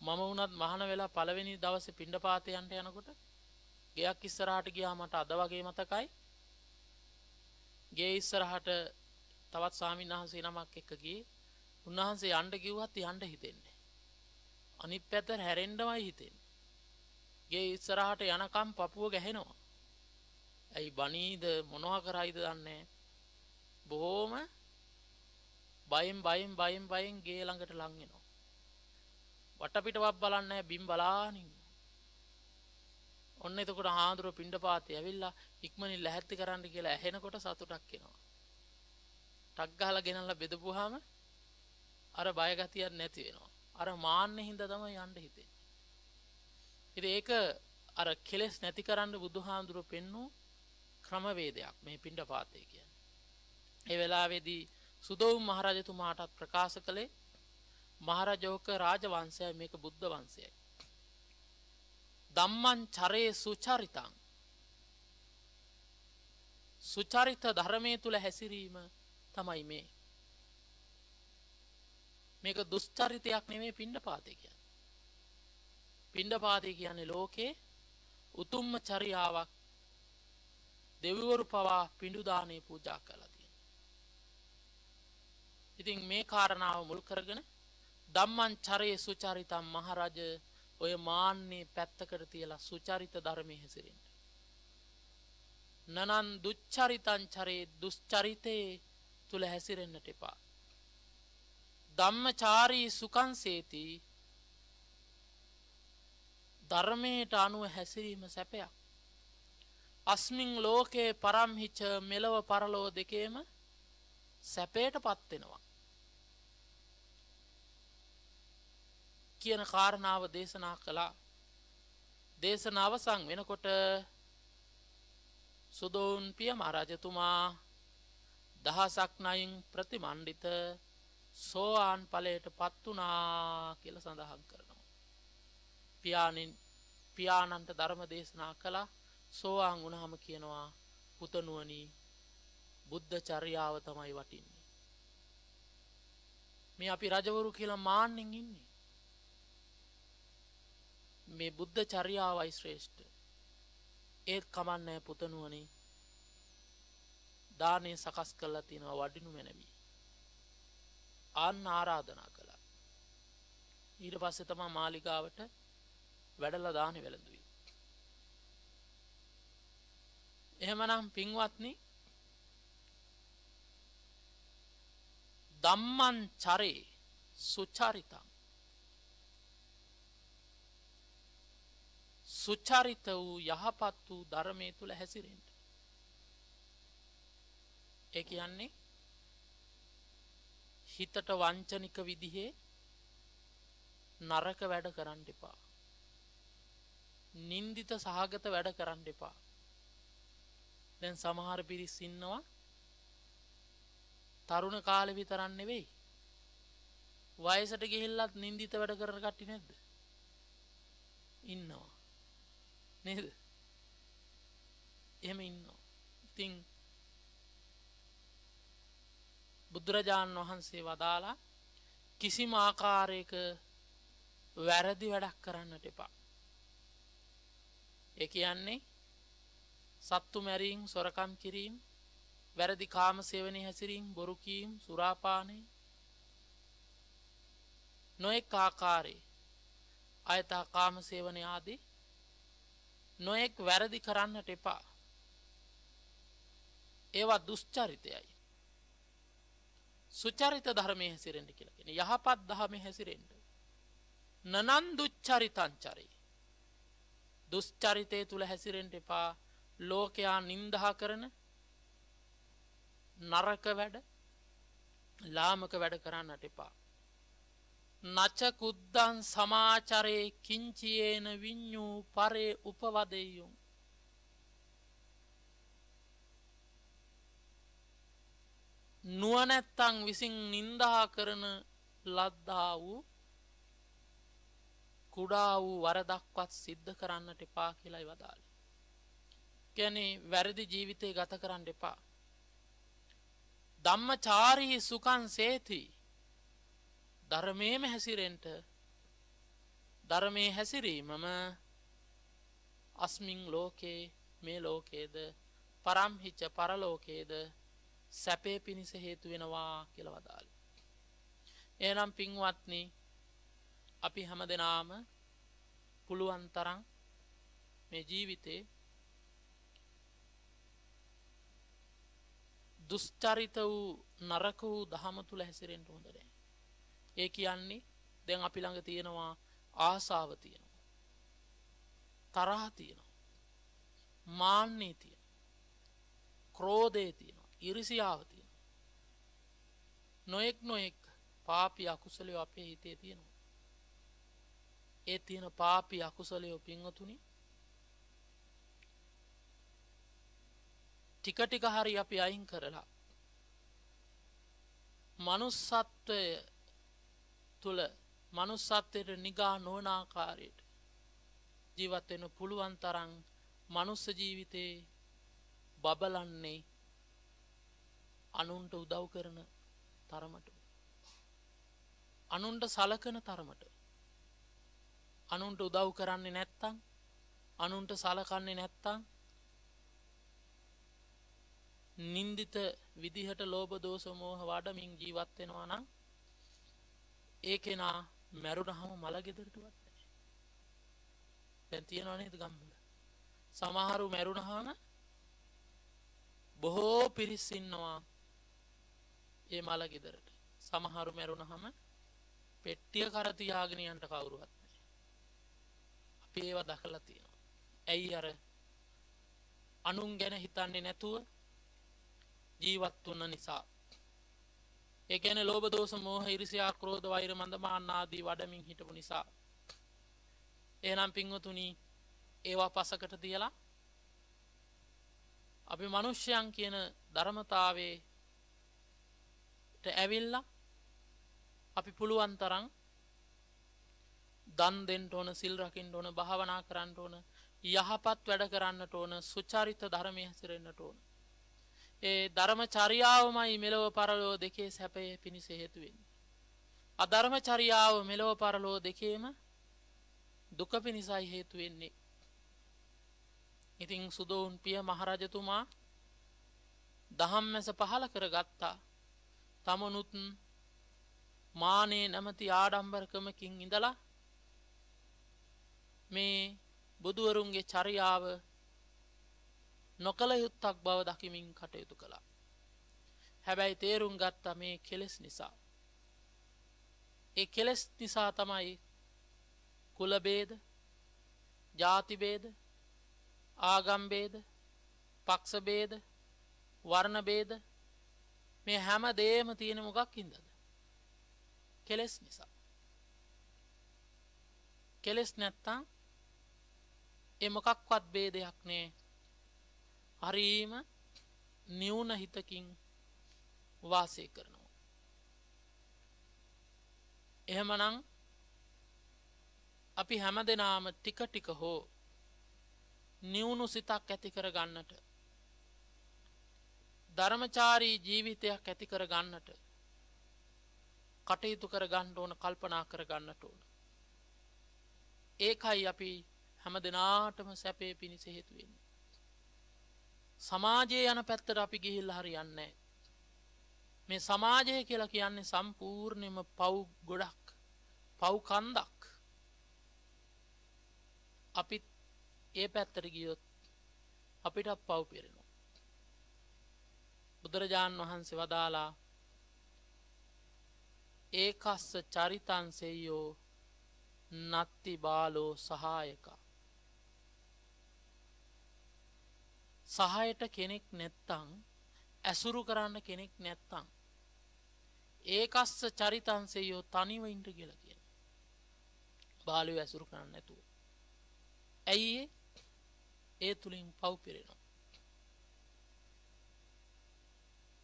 මම වුණත් මහාන වෙලා පළවෙනි දවසේ පිණ්ඩපාතේ යන්න යනකොට ගෙයක් ඉස්සරහට ගියා මට අද වගේ මතකයි. ගේ ඉස්සරහට තවත් ස්වාමීන් වහන්සේ නමක් එක්ක ගියේ. උන්වහන්සේ යන්න කිව්වත් යන්න හිතෙන්නේ. අනිත් පැත්තට හැරෙන්නමයි හිතෙන්නේ. ගේ ඉස්සරහට යනකම් පපුව ගැහෙනවා. ඇයි බනීද මොනවා කරයිද දන්නේ. බොහොම බයෙන් ගේ ළඟට ලං වෙනවා. වටපිටවත් බලන්නේ නැහැ බිම් බලාගෙන ඉන්නවා. ඔන්න එතකොට හාඳුර පිණ්ඩපාතේ ඇවිල්ලා ඉක්මනින් ලැහැත්ති කරන්න කියලා ඇහෙනකොට සතුටක් එනවා. ටක් ගහලා ගෙනල්ලා බෙදපුවාම අර බය ගතියක් නැති වෙනවා. අර මාන්නේ හින්දා තමයි යන්න හිතෙන්නේ. ඉතින් ඒක අර කෙලෙස් නැති කරන්න බුදුහාඳුර පෙන්නු ක්‍රමවේදයක් මේ පිණ්ඩපාතේ කියන්නේ. ඒ වෙලාවේදී සුදොවුන් මහරජතුමාටත් ප්‍රකාශ කළේ මහරජෝක රාජවංශයයි මේක බුද්ධ වංශයයි. ධම්මං චරේ සුචරිතං සුචරිත ධර්මයේ තුල හැසිරීම තමයි මේ. මේක දුස්චරිතයක් නෙමෙයි පිණ්ඩපාතේ කියන්නේ. පිණ්ඩපාතේ කියන්නේ ලෝකේ උතුම්ම චර්යාවක්. දෙවිවරු පවා පිඬු දානේ පූජා කළා තියෙනවා. ඉතින් මේ කාරණාව මුල් කරගෙන ධම්මං චරේ සුචරිතං මහරජ ඔය මාන්නේ පැත්තකට තියලා සුචරිත ධර්මයේ හැසිරෙන්න. නනං දුච්චරිතං චරේ දුස්චරිතේ තුල හැසිරෙන්නට එපා. ධම්මචාරී සුඛංසේති ධර්මයට අනුව හැසිරීම සැපයක්. අස්මින් ලෝකේ පරම්හිච මෙලව පරලෝ දෙකේම සැපයටපත් වෙනවා කියන කාරණාව දේශනා කළා. දේශනාව අවසන් වෙනකොට සුදෝන් පිය මහරජතුමා දහසක් නයින් ප්‍රතිමණ්ඩිත සෝවාන් ඵලයටපත් වුණා කියලා සඳහන් කරනවා. පියාණන්ට ධර්ම දේශනා කළා. සෝවාන් වුණාම කියනවා පුතණුවනි බුද්ධ චර්යාව තමයි වටින්නේ. මේ අපි රජවරු කියලා මාන්නෙන් ඉන්නේ. මේ බුද්ධ චර්යාවයි ශ්‍රේෂ්ඨ. ඒත් කමන්නේ පුතණුවනි දානේ සකස් කරලා තිනවා වඩිනු මැනවි. ආන්න ආරාධනා කළා. ඊට පස්සේ තමයි මාලිගාවට වැඩලා දානේ වැළඳුවේ. එහෙමනම් පින්වත්නි ධම්මං චරේ සුචරිතං සුචරිත වූ යහපත් වූ ධර්මයේ තුල හැසිරෙන්න. ඒ කියන්නේ හිතට වංචනික විදිහේ නරක වැඩ කරන්න එපා. නින්දිත සහගත වැඩ කරන්න එපා. දැන් සමහර පිරිස් ඉන්නවා තරුණ කාලේ විතරක් නෙවෙයි වයසට ගිහිල්ලත් නින්දිත වැඩ කරන කට්ටිය නැද්ද? ඉන්නවා. නේද? එහෙම ඉන්නවා. ඉතින් බුදුරජාණන් වහන්සේ වදාලා කිසිම ආකාරයක වැරදි වැඩක් කරන්නට එපා. ඒ කියන්නේ සත්තු මැරීම්, සොරකම් කිරීම, වැරදි කාම සේවනයේ හැසිරීම, බොරු කීම්, සුරාපානය, නොඑක ආකාරයේ අයථා කාම සේවනය ආදී නොඑක් වැරදි කරන්නට එපා. ඒවා දුස්චරිතයයි. සුචරිත ධර්මයේ හැසිරෙන්න කියලා කියන්නේ යහපත් ධර්මයේ හැසිරෙන්න. නනං දුච්චරිතං චරේ. දුස්චරිතය තුල හැසිරෙන්න එපා. ලෝකයා නින්දා කරන නරක වැඩ, ලාමක වැඩ කරන්නට එපා. නච කුද්දං සමාචරේ කිංචයේන විඤ්ඤූ පරේ උපවදෙය්‍යුම්. නුවණැත්තන් විසින් නින්දා කරන ලද්දා වූ කුඩා වූ වරදක්වත් සිද්ධ කරන්නට එපා කියලායි වදාළේ. කියන්නේ වැරදි ජීවිතේ ගත කරන්න එපා. ධම්මචාරී සුඛං සේති. ධර්මයේම හැසිරෙන්න ධර්මයේ හැසිරීමම අස්මින් ලෝකේ මේ ලෝකේද පරම්හිච පරලෝකේද සැපේ පිණිස හේතු වෙනවා කියලා වදාළේ. එහෙනම් පින්වත්නි අපි හැමදෙනාම පුළුවන් තරම් මේ ජීවිතේ දුස්චරිත වූ නරක වූ දහම තුල හැසිරෙන්න හොඳ නැහැ. ඒ කියන්නේ දැන් අපි ළඟ තියෙනවා ආසාව තියෙනවා. තරහ තියෙනවා. මාන්නේ තියෙනවා. ක්‍රෝධය තියෙනවා. ඊර්ෂියාව තියෙනවා. නොඑක් පාපී අකුසලයේ අපේ හිතේ තියෙනවා. ඒ තියෙන පාපී අකුසලයේ පින්වතුනි ටික ටික හරි අපි අයින් කරලා manussත්වය තුල manussත්වයට නිගා නොවන ආකාරයට ජීවත් වෙන්න පුළුවන් තරම් මනුස්ස ජීවිතේ බබලන්නේ අනුන්ට උදව් කරන තරමට අනුන්ට සලකන තරමට අනුන්ට උදව් කරන්නේ නැත්තම් අනුන්ට සලකන්නේ නැත්තම් නින්දිත විදිහට ලෝභ දෝෂ මෝහ වඩමින් ජීවත් වෙනවා නම් ඒ කෙනා මැරුණහම මල ගෙදරටවත් නැහැ. දැන් තියනව නේද ගම්වල? සමහරු මැරුණහම බොහෝ පිරිස් ඉන්නවා ඒ මල ගෙදරට. සමහරු මැරුණහම පෙට්ටිය කර තියාගෙන යන්න කවුරුවත් නැහැ. අපි ඒව දැකලා තියෙනවා. ඇයි අර අනුන් ගැන හිතන්නේ නැතුව ජීවත් වුණ නිසා. ඒ කියන්නේ ලෝභ දෝෂ මෝහ ඊර්ෂ්‍යා ක්‍රෝධ වෛර මන්ද මාන්න ආදී වඩමින් හිටපු නිසා. එහෙනම් පින්වතුනි ඒවා පසකට තියලා අපි මිනිස්යන් කියන ධර්මතාවයට ඇවිල්ලා අපි පුළුවන් තරම් දන් දෙන්න ඕන, සිල් රකින්න ඕන, භාවනා කරන්න ඕන, යහපත් වැඩ කරන්නට ඕන, සුචරිත ධර්මයේ හැසිරෙන්නට ඕන. ඒ ධර්මචර්යාවමයි මෙලොව පරලොව දෙකේ සැපේ පිණිස හේතු වෙන්නේ. අධර්මචර්යාව මෙලොව පරලොව දෙකේම දුක පිණිසයි හේතු වෙන්නේ. ඉතින් සුදෝන් පිය මහරජතුමා දහම්මැස පහල කරගත්තා. තමනුත් මානේ නැමැති ආඩම්බරකමකින් ඉඳලා මේ බුදුවරුන්ගේ චර්යාව නොකල යුත්තක් බව දකිමින් කටයුතු කළා. හැබැයි තේරුම් ගත්තා මේ කෙලෙස් නිසා. ඒ කෙලෙස් නිසා තමයි කුල ભેද, ಜಾති ભેද, ආගම් ભેද, පක්ෂ ભેද, වර්ණ ભેද මේ හැම දෙයක්ම තියෙන මොකක්ින්දද? කෙලෙස් නිසා. කෙලෙස් නැත්තම් ඒ මොකක්වත් ભેදයක් නෑ. හරීම නිවුන හිතකින් වාසය කරනවා. එහෙමනම් අපි හැමදෙනාම ටික ටික හෝ නිවුණු සිතක් ඇති කර ගන්නට, ධර්මචාරී ජීවිතයක් ඇති කර ගන්නට කටයුතු කර ගන්න ඕන, කල්පනා කර ගන්නට ඕන. ඒකයි අපි හැමදෙනාටම සැපේ පිණිස හේතු වෙන්නේ. සමාජයේ යන පැත්තට අපි ගිහිල්ලා හරියන්නේ නැහැ. මේ සමාජය කියලා කියන්නේ සම්පූර්ණයෙන්ම පව් ගොඩක්, පව් කන්දක්. අපි ඒ පැත්තට ගියොත් අපිට පව් පිරෙනවා. බුදුරජාන් වහන්සේ වදාලා ඒකස්ස චරිතං සෙය්‍යෝ නත්ති බාලෝ සහායකා. සහයට කෙනෙක් නැත්තං, ඇසුරු කරන්න කෙනෙක් නැත්තං ඒකස්ස චරිතං සෙය්‍යෝ තනිව ඉන්න කියලා කියන. බාලයෝ ඇසුරු කරන්න නැතුව. ඇයි ඒ තුලින් පව් පිරෙනවා.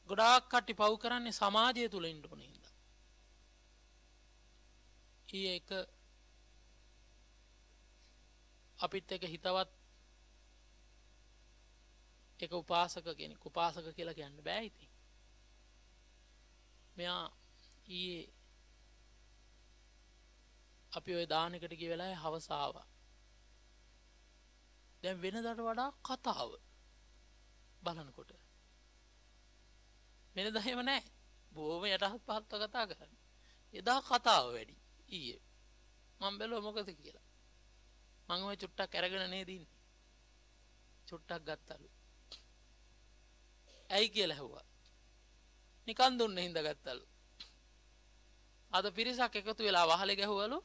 ගොඩාක් කට්ටි පව් කරන්නේ සමාජය තුල ඉන්න ඕනේ හින්දා. ඒක අපිත් එක හිතවත් එක උපාසක කෙනෙක්, උපාසක කියලා කියන්න බෑ ඉතින්. මෙයා ඊයේ අපි ওই දානෙකට ගිය වෙලාවේ හවස ආවා. දැන් වෙනදාට වඩා කතාව බලනකොට වෙනදා එහෙම නැහැ. බොහොම යටහත් පහත්ව කතා කරන්නේ. එදා කතාව වැඩි. ඊයේ මම බැලුවා මොකද කියලා. මම ওই චුට්ටක් අරගෙන නේද ඉන්නේ. චුට්ටක් ගත්තලු. ඇයි කියලා ඇහුවා. නිකන් දුන්නේ හින්දා ගත්තලු. අද පිරිසක් එකතු වෙලා වහලේ ගැහුවලු.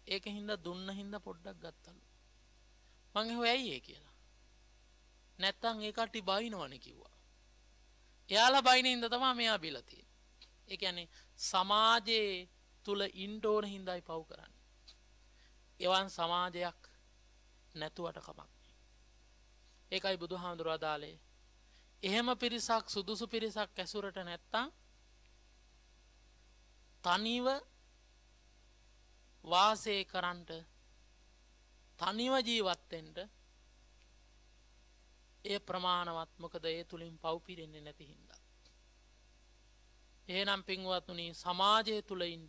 ඒකෙන් හින්දා දුන්න හින්දා පොඩ්ඩක් ගත්තලු. මං ඇහුවා ඇයි ඒ කියලා. නැත්තම් ඒ කට්ටිය බයිනවනේ කිව්වා. එයාලා බයින හින්දා තමයි මෙයා බිලා තියෙන්නේ. ඒ කියන්නේ සමාජයේ තුල ඉන්න ඕන හින්දායි පව් කරන්නේ. එවන් සමාජයක් නැතුවට කමක් නෑ. ඒකයි බුදුහාමුදුරුවෝ අදාළේ. එහෙම පිරිසක් සුදුසු පිරිසක් ඇසුරට නැත්තම් තනිව වාසය කරන්නට තනිව ජීවත් වෙන්න ඒ ප්‍රමාණවත්. මොකද ඒ තුලින් පව් පිරෙන්නේ නැති හින්දා. එහෙනම් පින්වත්නි සමාජය තුල ඉන්න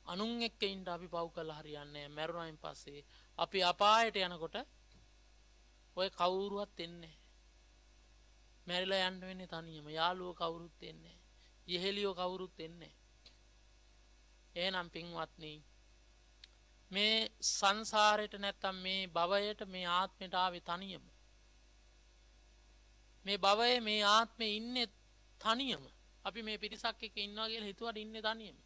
අනුන් එක්ක ඉන්න අපි පව් කළා හරියන්නේ නැහැ. මරුණයින් පස්සේ අපි අපායට යනකොට ඔය කවුරුවත් එන්නේ නැහැ. මැරිලා යන්න වෙන්නේ තනියම. යාළුවෝ කවුරුත් එන්නේ නැහැ. යෙහෙලියෝ කවුරුත් එන්නේ නැහැ. එහෙනම් පින්වත්නි මේ සංසාරයට නැත්තම් මේ භවයට මේ ආත්මයට ආවේ තනියම. මේ භවයේ මේ ආත්මේ ඉන්නේ තනියම. අපි මේ පිරිසක් එක්ක ඉන්නවා කියලා හිතුවට ඉන්නේ තනියම.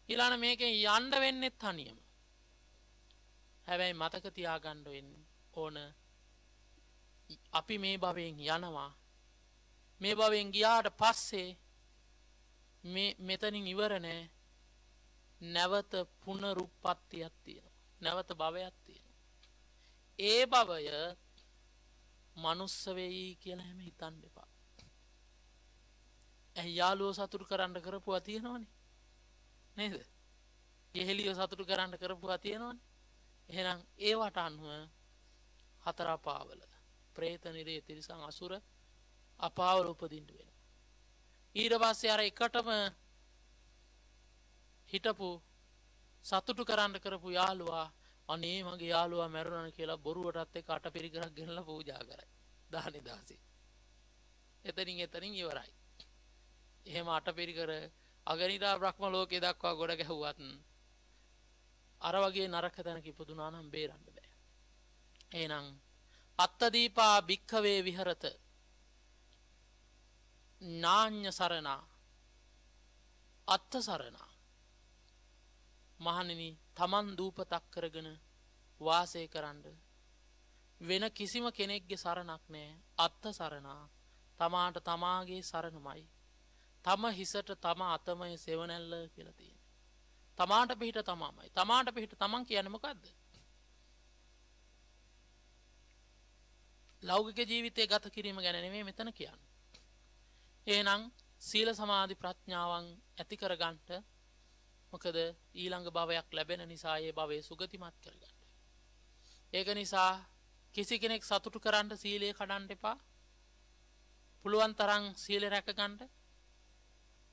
ඊළඟ මේකෙන් යන්න වෙන්නේ තනියම. හැබැයි මතක තියාගන්න ඕන අපි මේ භවයෙන් යනවා. මේ භවයෙන් ගියාට පස්සේ මෙතනින් ඉවර නෑ. නැවත පුනරුත්පත්තියක් තියෙනවා. නැවත භවයක් තියෙනවා. ඒ භවය මනුස්ස වෙයි කියලා හැම හිතන්න එපා. යාළුවෝ සතුටු කරන්න කරපුවා තියෙනවනේ. නේද? යෙහෙලියෝ සතුටු කරන්න කරපුවා තියෙනවනේ. එහෙනම් ඒවට අනුව හතර අපාවල പ്രേත නිරේ තිරිසන් අසුර අපාවල උපදින්න වෙනවා. ඊට පස්සේ අර එකටම හිටපු සතුටු කරන්න කරපු යාළුවා අනේ මගේ යාළුවා මැරුණා කියලා බොරුවටත් එක්ක අටපිරිකරක් ගෙනලා පූජා කරයි. දානි දාසි. එතනින් ඉවරයි. එහෙම අටපිරිකර අගනිදා බ්‍රහ්ම ලෝකේ දක්වා ගොඩ ගැහුවත් අර වගේ නරක තැනක ඉපදුනා නම් බේරන්න බෑ. එහෙනම් අත්තදීපා භික්ඛවේ විහෙරත නාඤ්ඤ සරණා අත්ත සරණා. මහණෙනි තමන් දූපතක් කරගෙන වාසය කරන්න වෙන කිසිම කෙනෙක්ගේ සරණක් නැහැ. අත්ත සරණා තමාට තමාගේ සරණමයි. තම හිසට තම අතමය සෙවණැල්ල කියලා තියෙනවා. තමාට පිහිට තමාමයි. තමාට පිහිට තමන් කියන්නේ මොකද්ද? ලෞකික ජීවිතය ගත කිරීම ගැන නෙමෙයි මෙතන කියන්නේ. එහෙනම් සීල සමාධි ප්‍රඥාවන් ඇති කරගන්නට මොකද ඊළඟ භවයක් ලැබෙන නිසා ඒ භවයේ සුගතිමත් කරගන්න. ඒක නිසා කිසි කෙනෙක් සතුටු කරන්න සීලය කඩන්න එපා. පුළුවන් තරම් සීලය රැකගන්න.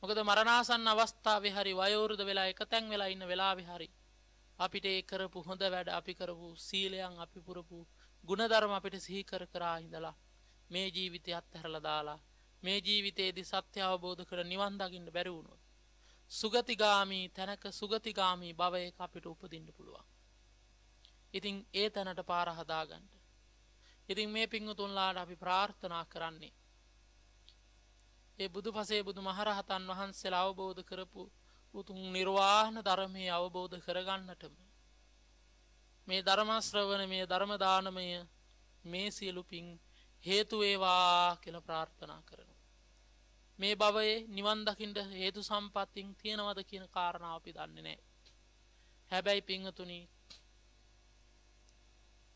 මොකද මරණාසන්න අවස්ථාවේ හරි වයෝවෘද්ධ වෙලා එකතෙන් වෙලා ඉන්න වෙලාවේ හරි අපිට ඒ කරපු හොඳ වැඩ අපි කරපු සීලයන් අපි පුරපු ගුණධර්ම අපිට සිහි කර කර ඉඳලා මේ ජීවිතය අත්හැරලා දාලා මේ ජීවිතයේදී සත්‍ය අවබෝධ කර නිවන් දකින්න බැරි වුණොත් සුගතිගාමි තැනක සුගතිගාමි භවයක අපිට උපදින්න පුළුවන්. ඉතින් ඒ තැනට පාර හදාගන්න. ඉතින් මේ පින්වතුන්ලාට අපි ප්‍රාර්ථනා කරන්නේ ඒ බුදුපසේ බුදුමහරහතන් වහන්සේලා අවබෝධ කරපු උතුම් නිර්වාණ ධර්මයේ අවබෝධ කරගන්නටම මේ ධර්ම ශ්‍රවණ මේ ධර්ම දානමය මේ සියලු පින් හේතු වේවා කියලා ප්‍රාර්ථනා කරනවා. මේ භවයේ නිවන් දකින්න හේතු සම්පත්තින් තියනවද කියන කාරණාව අපි දන්නේ නැහැ. හැබැයි පින්වතුනි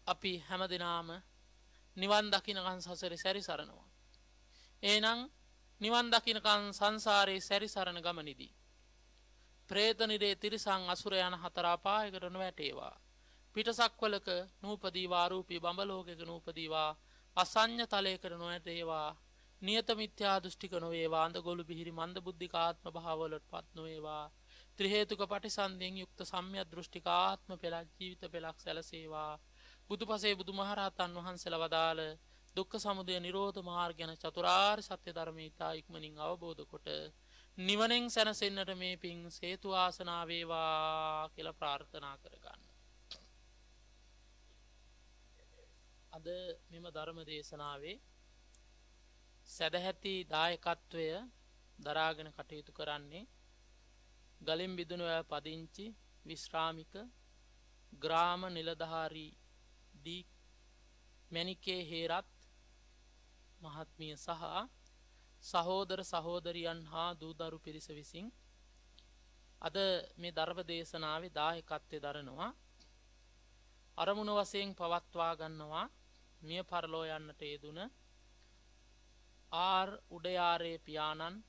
අපි හැමදිනාම නිවන් දකින්නකන් සසරේ සැරිසරනවා. එහෙනම් නිවන් දකින්නකන් සංසාරේ සැරිසරන ගමනේදී പ്രേත නිරේ තිරිසන් අසුර යන හතර අපායකට නොවැටේවා. පිටසක්වලක නූපදීවා රූපී බඹලෝකයක නූපදීවා අසඤ්ඤ තලයකට නොවැටේවා. නියත මිත්‍යා දෘෂ්ටික නොවේවා. අන්ධ ගොළු බිහිරි මන්ද බුද්ධික ආත්ම භාවවලටපත් නොවේවා. ත්‍රි හේතුක පටිසන්ධියෙන් යුක්ත සම්‍යක් දෘෂ්ටිකාත්ම පෙළක් ජීවිත පෙළක් සැලසේවා. බුදුපසේ බුදුමහරහතන් වහන්සේලා වදාළ දුක්ඛ සමුදය නිරෝධ මාර්ග යන චතුරාර්ය සත්‍ය ධර්මය ඉතා ඉක්මනින් අවබෝධ කොට නිවනෙන් සැනසෙන්නට මේ පින් හේතු වාසනා වේවා කියලා ප්‍රාර්ථනා කරගන්න. අද මෙම ධර්ම දේශනාවේ සදැහැති දායකත්වය දරාගෙන කටයුතු කරන්නේ ගලින් බිදුණුව පදිංචි විශ්‍රාමික ග්‍රාම නිලධාරී දී මැණිකේ හේරත් මහත්මිය සහ සහෝදර සහෝදරියන් හා දූදරු පිරිස විසින් අද මේ ධර්ම දේශනාවේ දායකත්වය දරනවා. අරමුණ වශයෙන් පවත්වා ගන්නවා මිය පරලෝ යන්නට යෙදුන ආර් උඩයාරේ පියාණන්,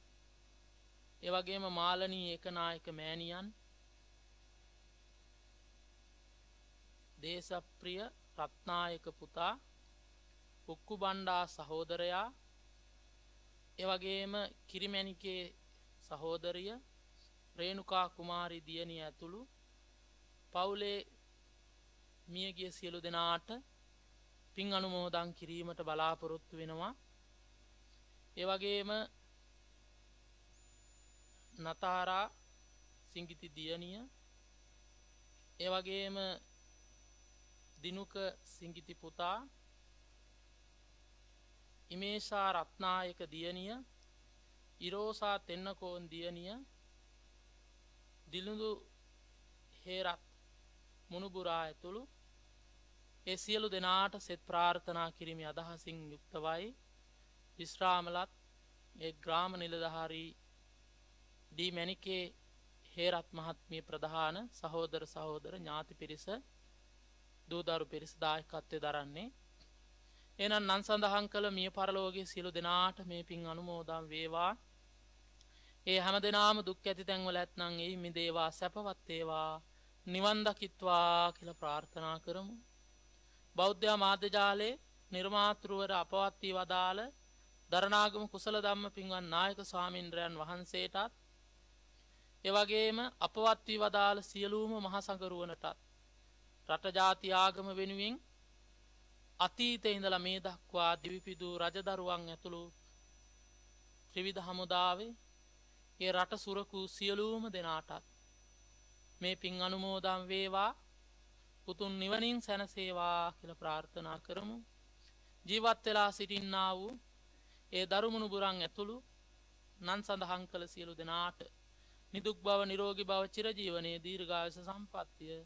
එවැගේම මාලනී ඒකනායක මෑණියන්, දේශප්‍රිය රත්නායක පුතා, උක්කුබණ්ඩා සහෝදරයා, එවැගේම කිරිමැණිකේ සහෝදරිය රේණුකා කුමාරි දියණිය ඇතුළු පවුලේ මියගිය සියලු දෙනාට පින් අනුමෝදන් කිරීමට බලාපොරොත්තු වෙනවා. එවැගේම නතාරා සිංගිති දියණිය, එවැගේම දිනුක සිංගිති පුතා, ඉමේෂා රත්නායක දියණිය, ඉරෝසා තෙන්නකෝන් දියණිය, දිලුඳු හේරත් මුණුබුරා ඇතුළු ඒ සියලු දෙනාට සෙත් ප්‍රාර්ථනා කිරීමේ අදහසින් යුක්තවයි විශ්‍රාමලත් ඒ ග්‍රාම නිලධාරී ඩී මැණිකේ හේරත් මහත්මිය ප්‍රධාන සහෝදර සහෝදර ඥාති පිරිස දූදරු පිරිස දායකත්වයේ දරන්නේ. එහෙනම් නම් සඳහන් කළ මිය පරලෝකයේ සියලු දෙනාට මේ පින් අනුමෝදන් වේවා. ඒ හැම දිනාම දුක් ඇති තැන්වල ඇත්නම් එයි මිදේවා, සැපවත් වේවා, නිවන් දකිත්වා කියලා ප්‍රාර්ථනා කරමු. බෞද්ධ මාධ්‍ය ජාලයේ නිර්මාතෘවර අපවත් වී වදාළ දරණාගම කුසල ධම්ම පින්වත් නායක ස්වාමින්ද්‍රයන් වහන්සේටත්, එවැගේම අපවත් වී වදාළ සියලුම මහා සංඝරුවනටත් රට ජාති ආගම වෙනුවෙන් අතීතයේ ඉඳලා මේ දක්වා දිවිපිදු රජදරුවන් ඇතුළු ත්‍රිවිධ හමුදාවේ ඒ රට සුරකූ සියලුම දෙනාටත් මේ පින් අනුමෝදන් වේවා, උතුම් නිවනින් සැනසේවා කියලා ප්‍රාර්ථනා කරමු. ජීවත් වෙලා සිටින්නා වූ ඒ දරුමුණු බුරන් ඇතුළු නම් සඳහන් කළ සියලු දෙනාට නිදුක් බව, නිරෝගී බව, චිරජීවනයේ දීර්ඝායුෂ සම්පන්නිය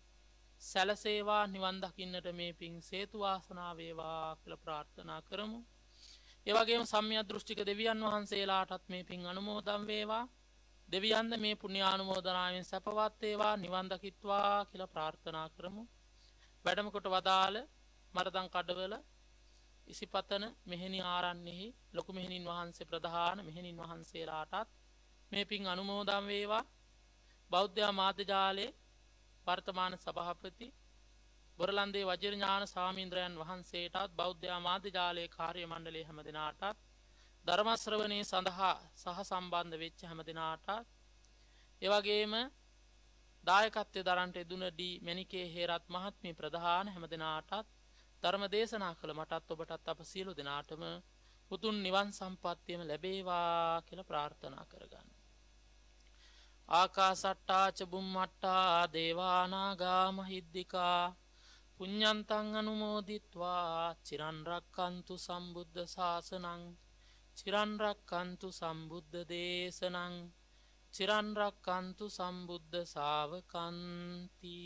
සැලසේවා, නිවන් දකින්නට මේ පින් හේතු වාසනා වේවා කියලා ප්‍රාර්ථනා කරමු. ඒ වගේම සම්මිය දෘෂ්ටික දෙවියන් වහන්සේලාටත් මේ පින් අනුමෝදන් වේවා. දෙවියන්ද මේ පුණ්‍යානුමෝදනාවෙන් සැපවත් වේවා, නිවන් දකිත්වා කියලා ප්‍රාර්ථනා කරමු. වැඩම කොට වදාළ මරදන් කඩවල ඉසිපතන මෙහෙණි ආරණ්‍යෙහි ලොකු මෙහෙණින් වහන්සේ ප්‍රධාන මෙහෙණින් වහන්සේලාටත් මේ පින් අනුමෝදන් වේවා. බෞද්ධ මාධ්‍ය ජාලයේ වර්තමාන සභාපති බොරලන්දේ වජිරඥාන ස්වාමීන්ද්‍රයන් වහන්සේටත්, බෞද්ධ මාධ්‍ය ජාලයේ කාර්ය මණ්ඩලයේ හැම දිනාටත්, ධර්ම ශ්‍රවණේ සඳහා සහ සම්බන්ධ වෙච්ච හැම දිනාටත්, එවැගේම දායකත්වයේ දරන්ට යෙදුන ඩී මැණිකේ හේරත් මහත්මිය ප්‍රධාන හැම දිනාටත්, ධර්ම දේශනා කළ මටත් ඔබටත් අප සියලු දෙනාටම උතුම් නිවන් සම්පත්තියම ලැබේවා කියලා ප්‍රාර්ථනා කරගන්න. ආකාසට්ටා ච බුම්මට්ටා දේවා නාග මහිද්దికා පුඤ්ඤන්තං අනුමෝදිත්වා චිරන් රක්칸තු සම්බුද්ධ ශාසනං, චිරන් රක්칸තු සම්බුද්ධ දේශනං, චිරන් රක්칸තු සම්බුද්ධ ශාවකන්ති.